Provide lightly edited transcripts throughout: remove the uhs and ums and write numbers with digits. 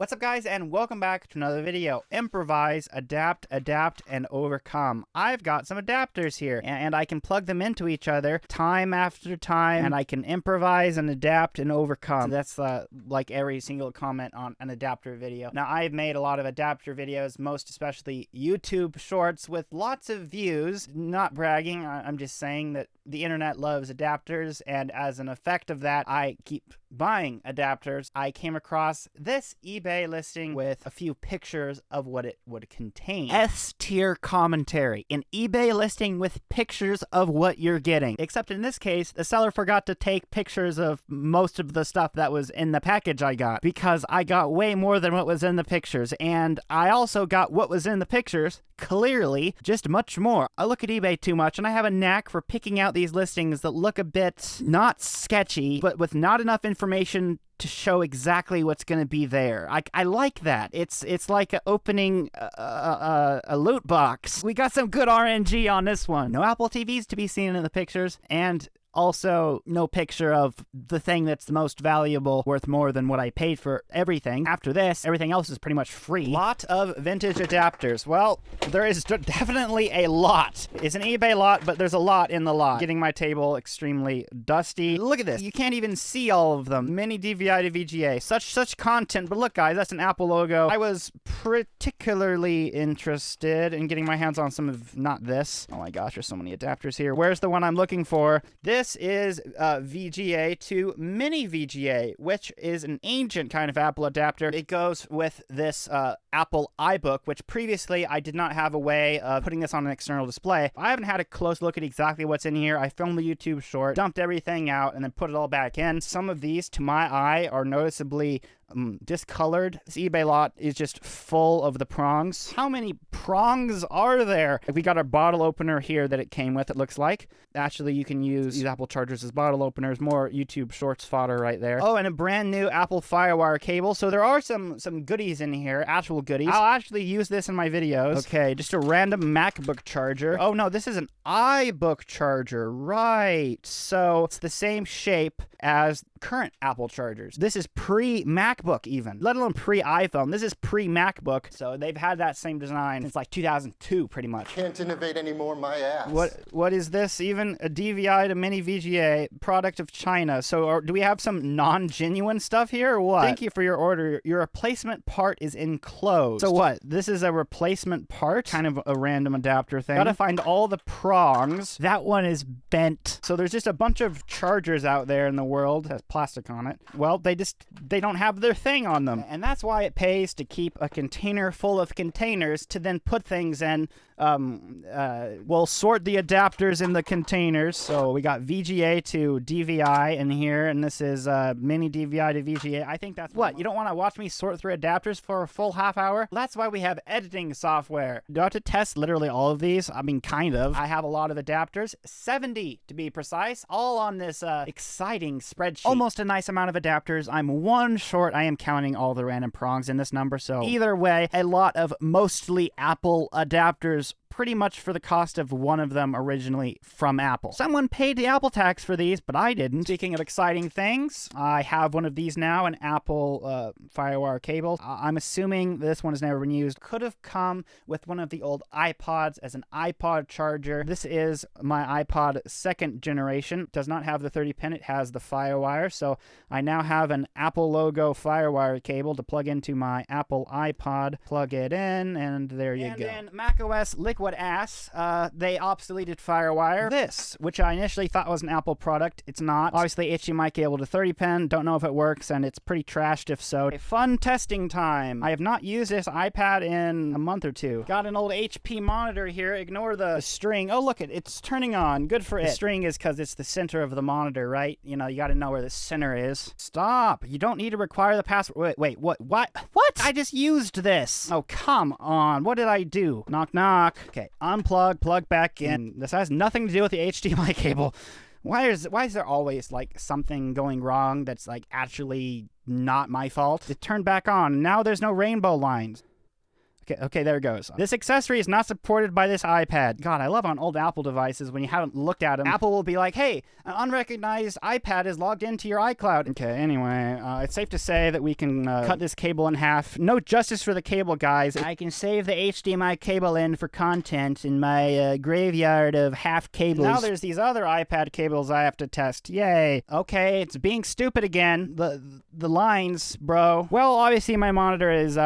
What's up, guys, and welcome back to another video. Improvise, adapt, and overcome. I've got some adapters here, and I can plug them into each other time after time, and I can improvise and adapt and overcome. So that's like every single comment on an adapter video. Now, I've made a lot of adapter videos, most especially YouTube shorts with lots of views. Not bragging, I'm just saying that the internet loves adapters, and as an effect of that, I keep buying adapters. I came across this eBay listing with a few pictures of what it would contain. S-tier commentary. An eBay listing with pictures of what you're getting. Except in this case, the seller forgot to take pictures of most of the stuff that was in the package I got, because I got way more than what was in the pictures, and I also got what was in the pictures, clearly, just much more. I look at eBay too much, and I have a knack for picking out these listings that look a bit not sketchy, but with not enough information to show exactly what's going to be there. I like that. It's like opening a loot box. We got some good RNG on this one. No Apple TVs to be seen in the pictures, and also no picture of the thing that's the most valuable, worth more than what I paid for everything. After this, everything else is pretty much free. Lot of vintage adapters. Well, there is definitely a lot. It's an eBay lot, but there's a lot in the lot. Getting my table extremely dusty. Look at this. You can't even see all of them. Mini DVI to VGA. Such content. But look, guys, that's an Apple logo. I was particularly interested in getting my hands on some of, not this. Oh my gosh, there's so many adapters here. Where's the one I'm looking for? This is VGA to mini VGA, which is an ancient kind of Apple adapter. It goes with this Apple iBook, which previously I did not have a way of putting this on an external display. I haven't had a close look at exactly what's in here. I filmed the YouTube short, dumped everything out, and then put it all back in. Some of these, to my eye, are noticeably discolored. This eBay lot is just full of the prongs. How many prongs are there? We got our bottle opener here that it came with, it looks like. Actually, you can use these Apple chargers as bottle openers. More YouTube shorts fodder right there. Oh, and a brand new Apple Firewire cable. So there are some goodies in here, actual goodies. I'll actually use this in my videos. Okay, just a random MacBook charger. Oh no, this is an iBook charger. Right. So it's the same shape as current Apple chargers. This is pre-MacBook even, let alone pre-iPhone. This is pre-MacBook, so they've had that same design since like 2002 pretty much. Can't innovate anymore, my ass. What is this even? A DVI to mini VGA, product of China. So do we have some non-genuine stuff here or what? Thank you for your order. Your replacement part is enclosed. So what? This is a replacement part? Kind of a random adapter thing. Gotta find all the prongs. That one is bent. So there's just a bunch of chargers out there in the world that has plastic on it. Well, they don't have their thing on them. And that's why it pays to keep a container full of containers to then put things in. We'll sort the adapters in the containers. So we got VGA to DVI in here, and this is mini DVI to VGA. I think that's what? You don't want to watch me sort through adapters for a full half hour? Well, that's why we have editing software. Do I have to test literally all of these? I mean, kind of. I have a lot of adapters, 70 to be precise, all on this exciting spreadsheet. Almost a nice amount of adapters. I'm one short. I am counting all the random prongs in this number, so either way, a lot of mostly Apple adapters, pretty much for the cost of one of them originally from Apple. Someone paid the Apple tax for these, but I didn't. Speaking of exciting things, I have one of these now, an Apple Firewire cable. I'm assuming this one has never been used. Could have come with one of the old iPods as an iPod charger. This is my iPod 2nd generation. It does not have the 30 pin, it has the Firewire, so I now have an Apple logo Firewire cable to plug into my Apple iPod. Plug it in, and there you go. And then macOS Liquid Ass, they obsoleted Firewire. This, which I initially thought was an Apple product, it's not. Obviously, HDMI cable to 30 pin, don't know if it works, and it's pretty trashed if so. A fun testing time. I have not used this iPad in a month or two. Got an old HP monitor here, ignore the string. Oh, look, it's turning on, good for it. The string is because it's the center of the monitor, right? You know, you gotta know where the center is. Stop, you don't need to require the password. Wait, what? I just used this. Oh, come on, what did I do? Knock, knock. Okay, unplug, plug back in. This has nothing to do with the HDMI cable. Why is there always like something going wrong that's like actually not my fault? It turned back on. Now there's no rainbow lines. Okay, there it goes. This accessory is not supported by this iPad. God, I love on old Apple devices when you haven't looked at them. Apple will be like, hey, an unrecognized iPad is logged into your iCloud. Okay, anyway, it's safe to say that we can cut this cable in half. No justice for the cable, guys. I can save the HDMI cable in for content in my graveyard of half cables. Now there's these other iPad cables I have to test. Yay. Okay, it's being stupid again. The lines, bro. Well, obviously my monitor is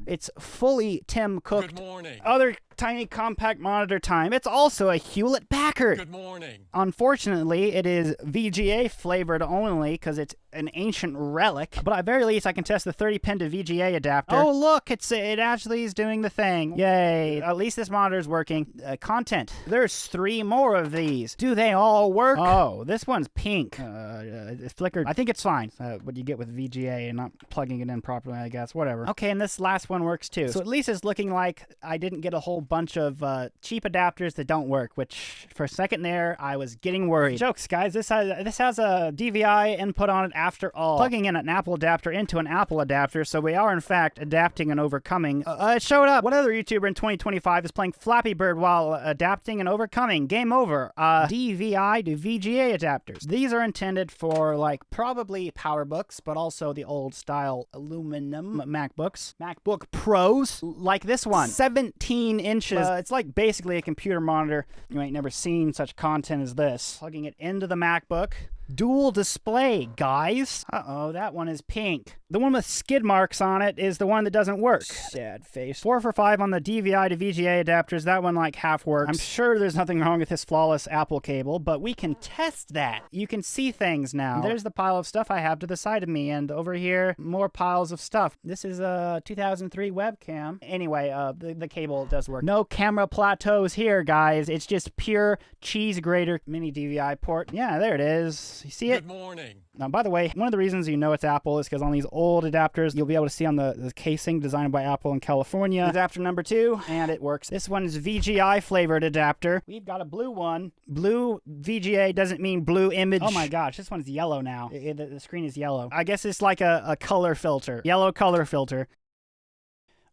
it's fully Tim cooked. Good morning. Other tiny compact monitor time. It's also a Hewlett-Packard. Good morning. Unfortunately, it is VGA flavored only because it's an ancient relic. But at very least, I can test the 30-pin to VGA adapter. Oh, look, it actually is doing the thing. Yay. At least this monitor is working. Content. There's 3 more of these. Do they all work? Oh, this one's pink. It flickered. I think it's fine. What you get with VGA and not plugging it in properly, I guess. Whatever. Okay, and this last one works too. So at least it's looking like I didn't get a whole bunch of cheap adapters that don't work, which for a second there, I was getting worried. Jokes, guys. This has a DVI input on it after all. Plugging in an Apple adapter into an Apple adapter, so we are in fact adapting and overcoming. It showed up. What other YouTuber in 2025 is playing Flappy Bird while adapting and overcoming? Game over. DVI to VGA adapters. These are intended for like probably PowerBooks, but also the old style aluminum MacBooks. MacBook Pros, like this one. 17 inches. It's like basically a computer monitor. You ain't never seen such content as this. Plugging it into the MacBook. Dual display, guys. Uh-oh, that one is pink. The one with skid marks on it is the one that doesn't work. Sad face. 4 for 5 on the DVI to VGA adapters. That one like half works. I'm sure there's nothing wrong with this flawless Apple cable, but we can test that. You can see things now. There's the pile of stuff I have to the side of me, and over here, more piles of stuff. This is a 2003 webcam. Anyway, the cable does work. No camera plateaus here, guys. It's just pure cheese grater mini DVI port. Yeah, there it is. You see it? Good morning. Now, by the way, one of the reasons you know it's Apple is because on these old adapters, you'll be able to see on the casing designed by Apple in California. Adapter number 2, and it works. This one is VGI flavored adapter. We've got a blue one. Blue VGA doesn't mean blue image. Oh my gosh, this one's yellow now. The screen is yellow. I guess it's like a color filter. Yellow color filter.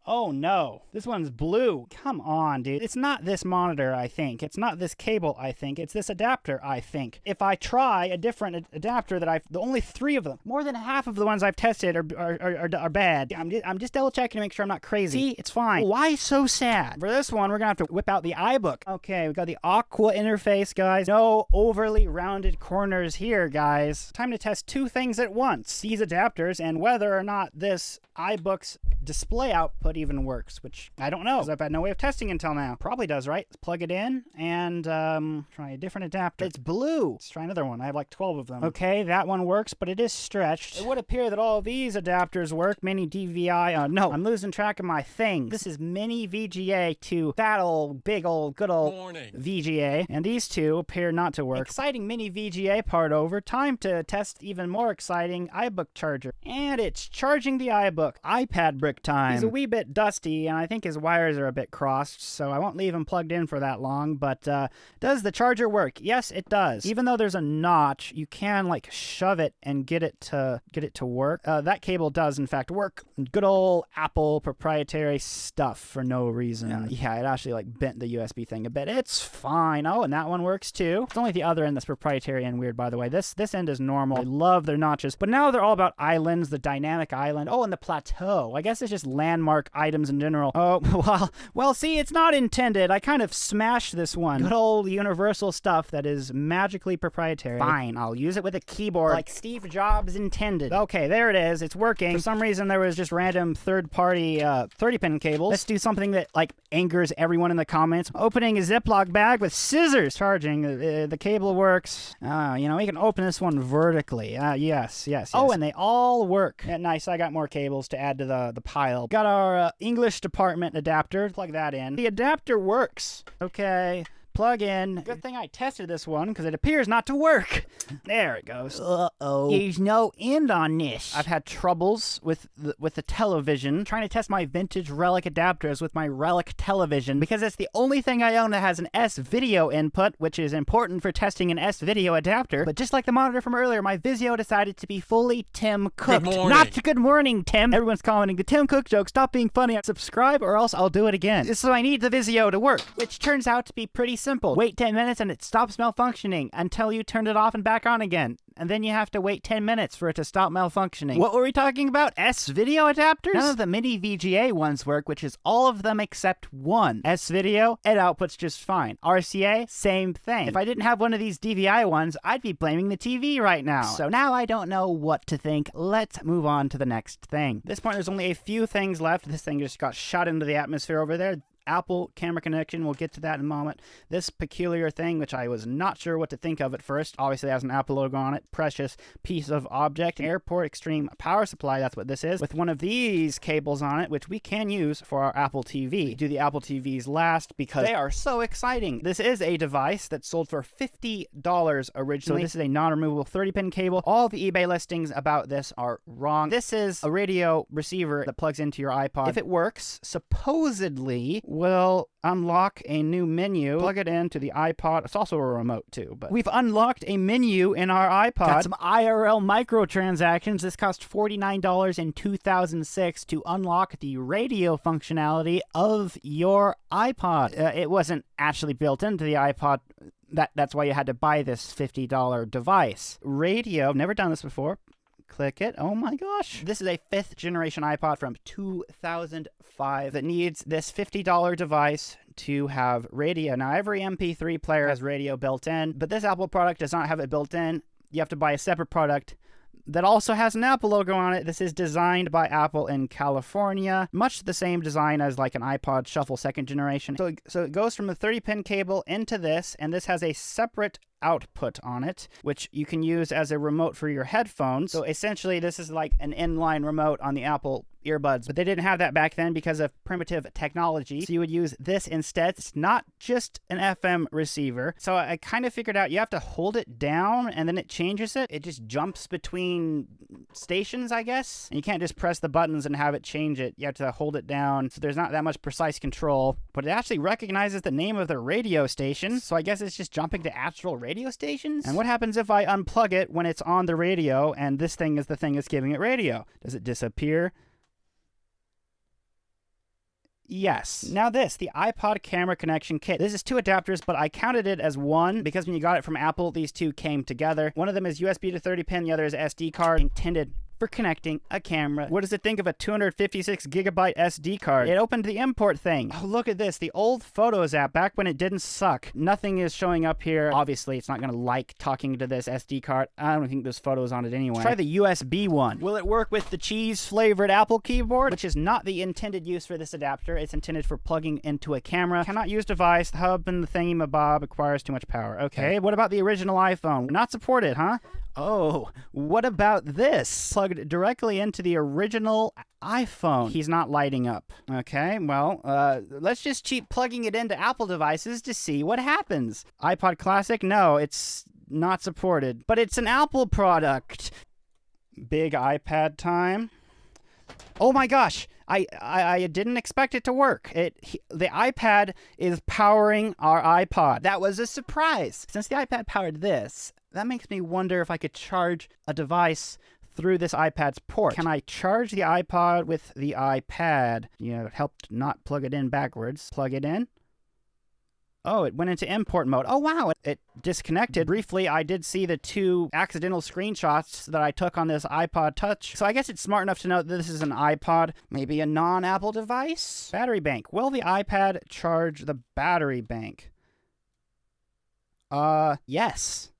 Oh no, this one's blue. Come on, dude. It's not this monitor, I think. It's not this cable, I think. It's this adapter, I think. If I try a different adapter that the only 3 of them, more than half of the ones I've tested are bad. I'm just double checking to make sure I'm not crazy. See, it's fine. Why so sad? For this one, we're gonna have to whip out the iBook. Okay, we got the Aqua interface, guys. No overly rounded corners here, guys. Time to test 2 things at once. These adapters and whether or not this iBook's display output even works, which I don't know because I've had no way of testing until now. Probably does, right? Let's plug it in and try a different adapter. It's blue. Let's try another one. I have like 12 of them. Okay, that one works, but it is stretched. It would appear that all of these adapters work. Mini DVI. No, I'm losing track of my things. This is mini VGA to that old, big old, good old VGA, and these 2 appear not to work. Exciting mini VGA part over. Time to test even more exciting iBook charger, and it's charging the iBook. iPad brick time. He's a wee bit dusty, and I think his wires are a bit crossed, so I won't leave him plugged in for that long, but does the charger work? Yes, it does. Even though there's a notch, you can like shove it and get it to work. That cable does in fact work. Good old Apple proprietary stuff for no reason. Yeah, it actually like bent the USB thing a bit. It's fine. Oh, and that one works too. It's only the other end that's proprietary and weird, by the way. This end is normal. I love their notches, but now they're all about islands, the dynamic island. Oh, and the plateau. I guess it's just landmark items in general. Oh, well, see, it's not intended. I kind of smashed this one. Good old universal stuff that is magically proprietary. Fine, I'll use it with a keyboard like Steve Jobs intended. Okay, there it is. It's working. For some reason, there was just random third-party 30-pin cables. Let's do something that, like, angers everyone in the comments. Opening a Ziploc bag with scissors. Charging. The cable works. We can open this one vertically. Yes. Oh, and they all work. Yeah, nice. I got more cables to add to the pile. Got our English department adapter. Plug that in. The adapter works. Okay. plug in. Good thing I tested this one, because it appears not to work. There it goes. Uh-oh. There's no end on this. I've had troubles with the television, trying to test my vintage Relic adapters with my Relic television, because it's the only thing I own that has an S-video input, which is important for testing an S-video adapter. But just like the monitor from earlier, my Vizio decided to be fully Tim Cooked. Good morning. Not good morning, Tim. Everyone's commenting, the Tim Cook joke, stop being funny. Subscribe or else I'll do it again. So I need the Vizio to work, which turns out to be pretty simple. Wait 10 minutes and it stops malfunctioning until you turn it off and back on again. And then you have to wait 10 minutes for it to stop malfunctioning. What were we talking about? S-video adapters? None of the mini VGA ones work, which is all of them except one. S-video, it outputs just fine. RCA, same thing. If I didn't have one of these DVI ones, I'd be blaming the TV right now. So now I don't know what to think. Let's move on to the next thing. At this point, there's only a few things left. This thing just got shot into the atmosphere over there. Apple camera connection, we'll get to that in a moment. This peculiar thing, which I was not sure what to think of at first, obviously has an Apple logo on it, precious piece of object. Airport Extreme power supply, that's what this is, with one of these cables on it, which we can use for our Apple TV. Do the Apple TVs last because they are so exciting. This is a device that sold for $50 originally. So this is a non-removable 30-pin cable. All the eBay listings about this are wrong. This is a radio receiver that plugs into your iPod. If it works, supposedly will unlock a new menu, plug it into the iPod. It's also a remote too, but we've unlocked a menu in our iPod. Got some IRL microtransactions. This cost $49 in 2006 to unlock the radio functionality of your iPod. It wasn't actually built into the iPod. That's why you had to buy this $50 device. Radio, never done this before. Click it. Oh my gosh. This is a 5th generation iPod from 2005 that needs this $50 device to have radio. Now, every MP3 player has radio built in, but this Apple product does not have it built in. You have to buy a separate product that also has an Apple logo on it. This is designed by Apple in California. Much the same design as like an iPod Shuffle 2nd generation. So it goes from the 30-pin cable into this, and this has a separate output on it, which you can use as a remote for your headphones. So essentially, this is like an inline remote on the Apple earbuds, but they didn't have that back then because of primitive technology. So you would use this instead. It's not just an FM receiver. So I kind of figured out you have to hold it down and then it changes it. It just jumps between stations, I guess. And you can't just press the buttons and have it change it. You have to hold it down. So there's not that much precise control, but it actually recognizes the name of the radio station. So I guess it's just jumping to actual radio stations. And what happens if I unplug it when it's on the radio and this thing is the thing that's giving it radio? Does it disappear? Yes. Now the iPod camera connection kit. This is 2 adapters, but I counted it as one because when you got it from Apple, these 2 came together. One of them is USB to 30-pin, the other is SD card, intended for connecting a camera. What does it think of a 256 gigabyte SD card? It opened the import thing. Oh, look at this. The old Photos app, back when it didn't suck. Nothing is showing up here. Obviously, it's not going to like talking to this SD card. I don't think there's photos on it anyway. Try the USB one. Will it work with the cheese-flavored Apple keyboard? Which is not the intended use for this adapter. It's intended for plugging into a camera. Cannot use device. The hub and the thingy-mabob requires too much power. Okay, what about the original iPhone? Not supported, huh? Oh, what about this? Plugged directly into the original iPhone. He's not lighting up. Okay, well, let's just keep plugging it into Apple devices to see what happens. iPod Classic? No, it's not supported. But it's an Apple product. Big iPad time. Oh my gosh! I didn't expect it to work. The iPad is powering our iPod. That was a surprise. Since the iPad powered this, that makes me wonder if I could charge a device through this iPad's port. Can I charge the iPod with the iPad? You know, it helped not plug it in backwards. Plug it in. Oh, it went into import mode. Oh, wow. It disconnected. Briefly, I did see the 2 accidental screenshots that I took on this iPod Touch. So I guess it's smart enough to know that this is an iPod, maybe a non-Apple device. Battery bank. Will the iPad charge the battery bank? Yes.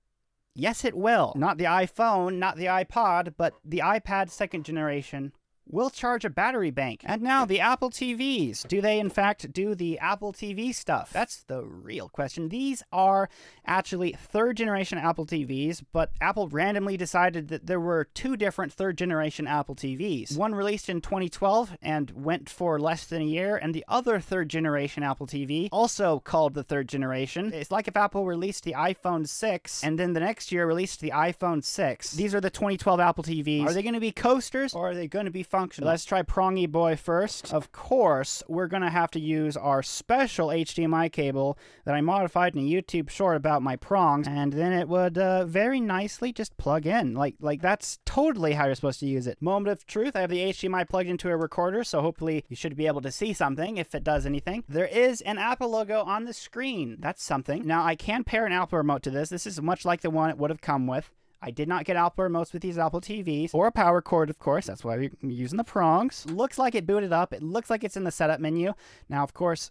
Yes, it will. Not the iPhone, not the iPod, but the iPad 2nd generation will charge a battery bank. And now the Apple TVs. Do they in fact do the Apple TV stuff? That's the real question. These are actually third generation Apple TVs, but Apple randomly decided that there were two different third generation Apple TVs. One released in 2012 and went for less than a year, and the other third generation Apple TV, also called the third generation. It's like if Apple released the iPhone 6 and then the next year released the iPhone 6. These are the 2012 Apple TVs. Are they going to be coasters or are they going to be functional? Let's try Prongy Boy first. Of course, we're going to have to use our special HDMI cable that I modified in a YouTube short about my prongs, and then it would very nicely just plug in. Like that's totally how you're supposed to use it. Moment of truth, I have the HDMI plugged into a recorder, so hopefully you should be able to see something if it does anything. There is an Apple logo on the screen. That's something. Now, I can pair an Apple remote to this. This is much like the one it would have come with. I did not get Apple remotes with these Apple TVs, or a power cord, of course. That's why we're using the prongs. Looks like it booted up. It looks like it's in the setup menu. Now, of course,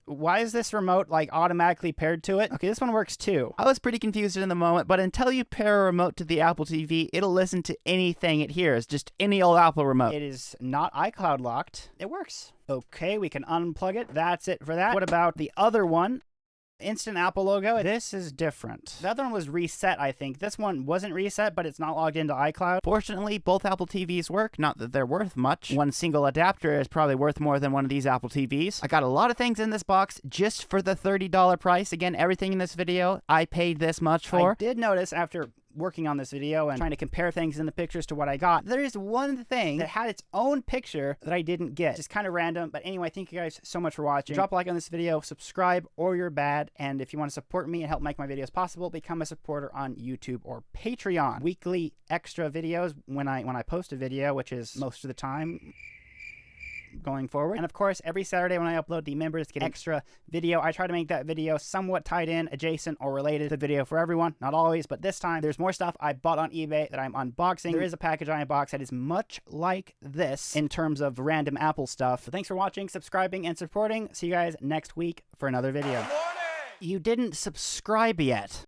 why is this remote like automatically paired to it? Okay, this one works too. I was pretty confused in the moment, but until you pair a remote to the Apple TV, it'll listen to anything it hears, just any old Apple remote. It is not iCloud locked. It works. Okay, we can unplug it. That's it for that. What about the other one? Instant Apple logo. This is different. The other one was reset, I think. This one wasn't reset, but it's not logged into iCloud. Fortunately, both Apple TVs work. Not that they're worth much. One single adapter is probably worth more than one of these Apple TVs. I got a lot of things in this box just for the $30 price. Again, everything in this video, I paid this much for. I did notice after working on this video and trying to compare things in the pictures to what I got, there is one thing that had its own picture that I didn't get. It's kind of random, but anyway, thank you guys so much for watching. Drop a like on this video, subscribe or you're bad, and if you want to support me and help make my videos possible, become a supporter on YouTube or Patreon. Weekly extra videos when I post a video, which is most of the time going forward. And of course, every Saturday when I upload, the members get extra video. I try to make that video somewhat tied in, adjacent, or related to the video for everyone. Not always, but this time there's more stuff I bought on eBay that I'm unboxing. There is a package I unboxed that is much like this in terms of random Apple stuff. So thanks for watching, subscribing, and supporting. See you guys next week for another video. You didn't subscribe yet.